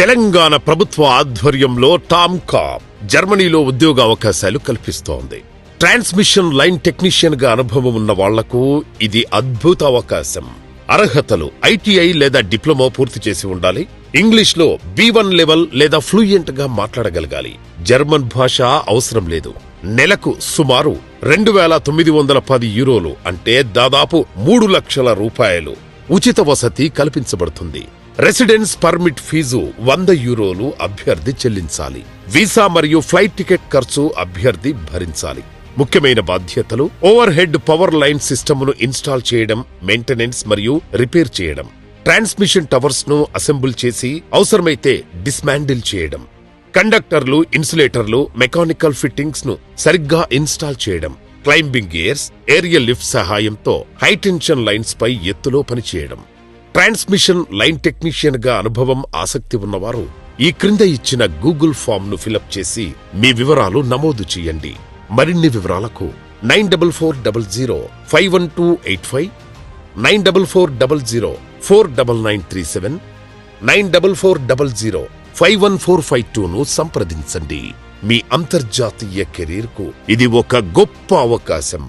తెలంగాణ ప్రభుత్వ ఆధ్వర్యంలో టామ్కాప్ జర్మనీలో ఉద్యోగ అవకాశాలు కల్పిస్తోంది. ట్రాన్స్మిషన్ లైన్ టెక్నీషియన్ గా అనుభవం ఉన్న వాళ్లకు ఇది అద్భుత అవకాశం. అర్హతలు ఐటీఐ లేదా డిప్లొమా పూర్తి చేసి ఉండాలి. ఇంగ్లీష్లో B1 లెవెల్ లేదా ఫ్లూయెంట్ గా మాట్లాడగలగాలి. జర్మన్ భాష అవసరం లేదు. నెలకు సుమారు 2,910 యూరోలు అంటే దాదాపు 3 లక్షల రూపాయలు ఉచిత వసతి కల్పించబడుతుంది. రెసిడెన్స్ పర్మిట్ ఫీజు 100 యూరోలు అభ్యర్థి చెల్లించాలి. వీసా మరియు ఫ్లైట్ టికెట్ ఖర్చు అభ్యర్థి భరించాలి. ముఖ్యమైన బాధ్యతలు: ఓవర్ హెడ్ పవర్ లైన్ సిస్టమ్ను ఇన్స్టాల్ చేయడం, మెయింటెనెన్స్ మరియు రిపేర్ చేయడం, ట్రాన్స్మిషన్ టవర్స్ ను అసెంబుల్ చేసి అవసరమైతే డిస్మాండిల్ చేయడం, కండక్టర్లు, ఇన్సులేటర్లు, మెకానికల్ ఫిట్టింగ్స్ ను సరిగ్గా ఇన్స్టాల్ చేయడం, క్లైంబింగ్ గేర్స్, ఏరియల్ లిఫ్ట్ సహాయంతో హైటెన్షన్ లైన్స్ పై ఎత్తులో పనిచేయడం. ట్రాన్స్మిషన్ లైన్ టెక్నీషియన్ గా అనుభవం ఆసక్తి ఉన్నవారు ఈ క్రింద ఇచ్చిన గూగుల్ ఫామ్ ను ఫిలప్ చేసి మీ వివరాలు నమోదు చేయండి. మరిన్ని వివరాలకు 94405125, 9440499937, 9440514552ను సంప్రదించండి. మీ అంతర్జాతీయ కెరీర్ కు ఇది ఒక గొప్ప అవకాశం.